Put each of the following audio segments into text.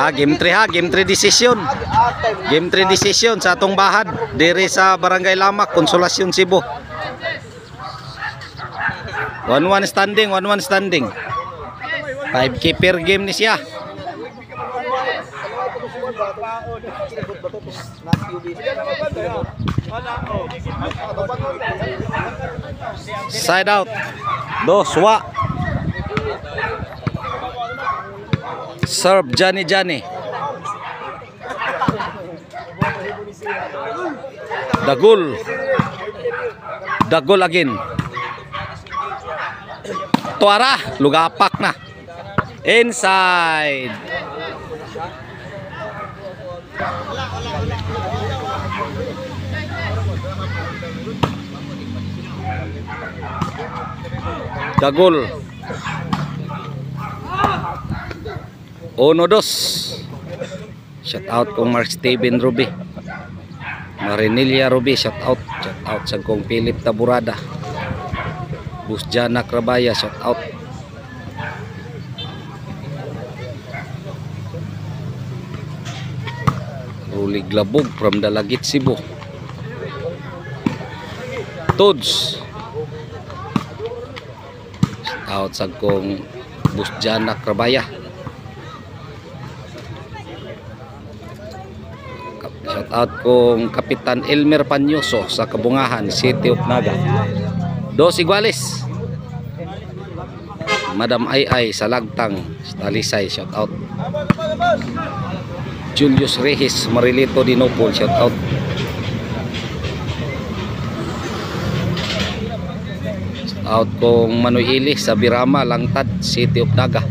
Game 3 ha, game 3 decision. Game 3 decision sa atong bahad diri sa Barangay Lamak, Consolacion, Cebu. 1-1 standing, 1-1 standing. 5K per game ni siya. Side out. Doswa. Serve Johnny. Dagol again. Tuara, lugapak na. Inside. Dagol. 1-2. Shout out kong Mark Steven Ruby. Marinilia Ruby, shout out sa kong Philip Taburada. Busjana Krabaya, shout out. Ruli Glabog from Dalagit, Cebu. Toads. Shout out sa kong Busjana Krabaya. Shout out kong Kapitan Elmer Panyoso sa Kabungahan, City of Naga. 2 iguales. Madam Ay sa Lagtang, Talisay, shout out. Julius Reyes, Marilito Dinopol, shout out. Shout out kong Manoy Ili sa Birama, Langtad, City of Naga.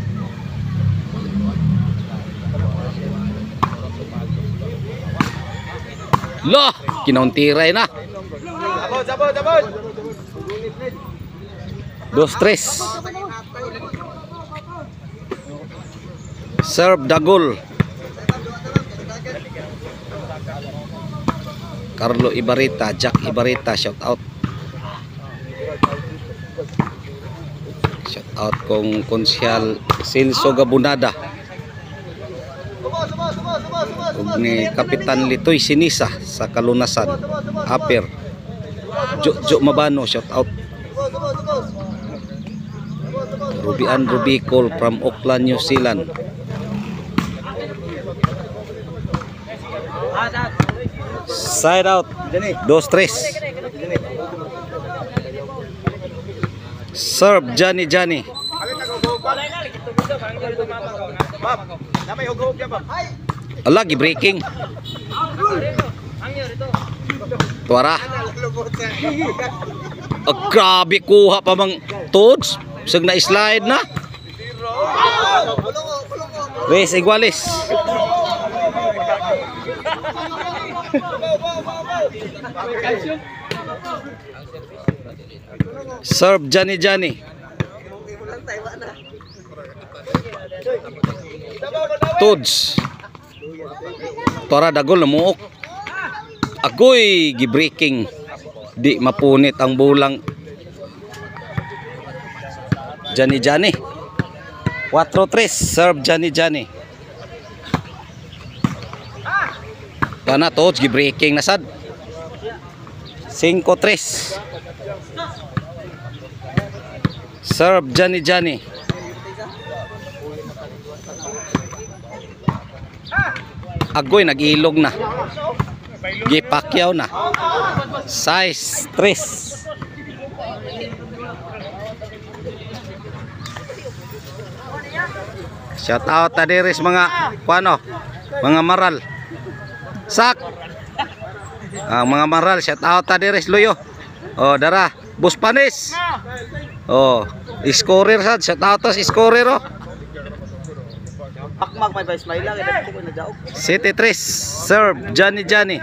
Loh, kinauntiray na. Sabot. 2-3. Serve Dagol. Carlo Ibarita, Jack Ibarita, shout out. Shout out kong Konsyal Silso Gabunada. Ni Kapitan Litoy Sinisa sa Kalunasan, Aper. Jo Mabano, shout out. Ruby Cole from Auckland, New Zealand. Side out. 2-3. Serve Johnny. Lagi breaking. Tuara. Grabe kuha pa mang Toads. Sag na slide na. Wes iguales. Serve Johnny. Toads. Tuara Dagol namuok. Agoy gi-breaking. Di mapunit ang bulang Johnny. 4-3. Serve Johnny. Kana Toads gi-breaking na sad. 5-3. Serve Johnny. Agoy nag-ilog na. Gipakyaw na. Size 3. Shout out tadiris mga mga maral. Sak. Mga maral, shout out tadiris loyo. Oh, dara, Bus Panis. Oh, scorer sad, shout out tas scorer oh. Pakmak may smile lang ito ko na daog. City 3, serve Johnny.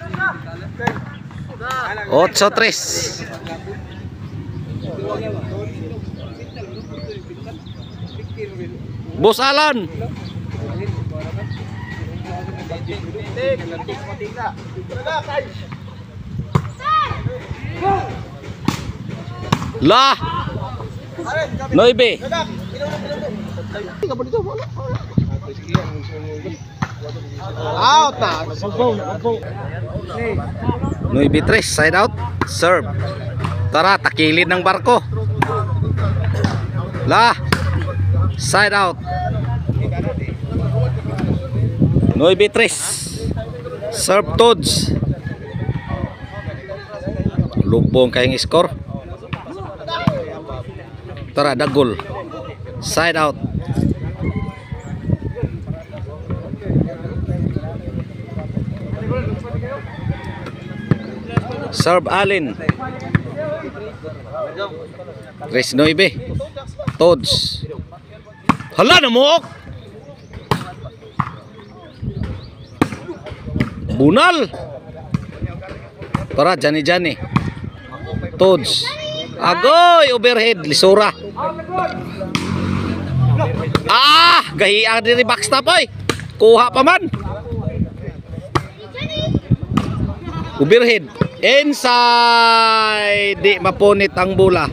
8-3. Bos Alan. Lah. Noibe. Out na. 9-3, side out, serve. Tara, takilid ng barko. La, side out. 9-3, serve Toads. Lubong kayong score. Tara, dagol. Side out. Serve Allen. 3-9. Toads. Hala na mo. Bunal. Tara, Johnny. Toads. Agoy, overhead, lisura. Gahiya diri backstop oy. Kuha pa man. Overhead. Inside. Di mapunit ang bola.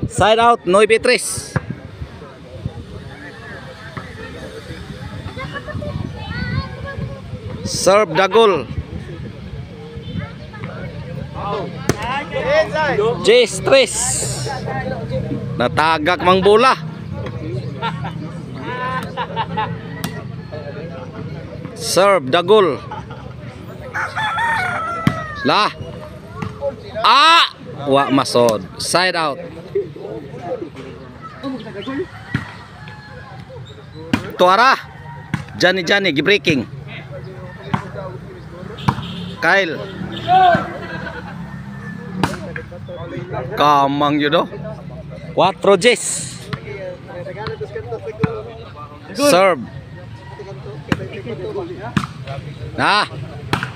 Side out, 9-3. Serve dagol. J-stress. Natagak mang bola. Serve dagol. La. Wa masod. Side out. Tuara. Johnny gibreaking. Kyle. Kamang yun do. 4 J's. Serve.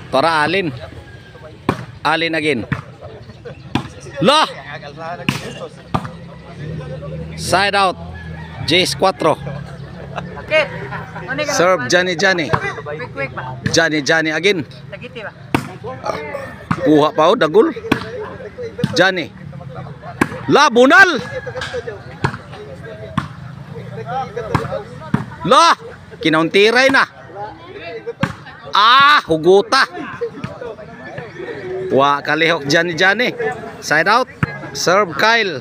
Tora Alin again. La. Side out. J's 4. Serve Johnny. Johnny again. Kuha pa dagul. Johnny. La, bunal. La, kinauntiray na. Huguta. Wa kalihok Johnny. Side out. Serve Kyle.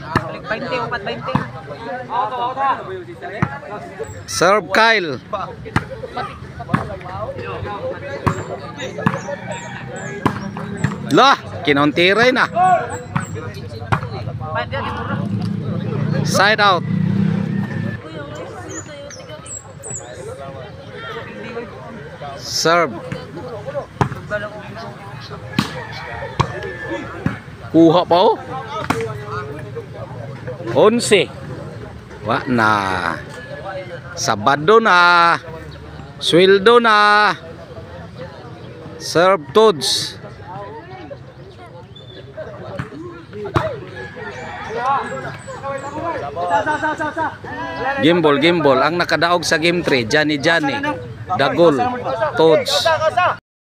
Serve Kyle. La, kinauntiray na. Side out. Serve. Kuha pa 11. Wa na. Sabado na. Sweldo na. Serve Toads. Gimbal. Ang nakadaog sa game 3, Johnny. Dagol. Toads.